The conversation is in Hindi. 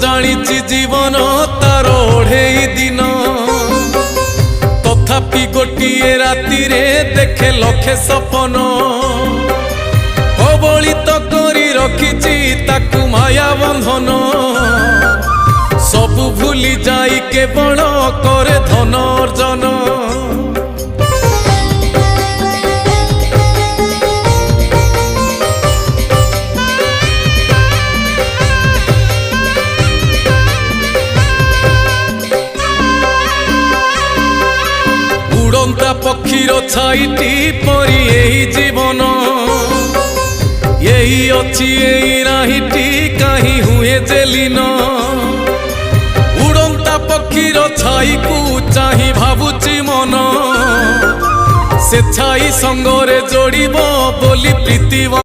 जानिछि जीवन तार ओढ़ेई दिन तथापि गोटिए राति रे देखे लखे सपन कबलित करी रखिछि ताकू माया बंधन सबु भूली जाई केवल करे धन अर्जन उड़ंता पक्षीर छाईटी परी यही जीवन यही अच्छी यही नाहीटी कहीं हुए जेलीन उड़ंता पक्षीर छाई को चाही भावुची मन से छाई संगरे जोड़िब बोली प्रीति।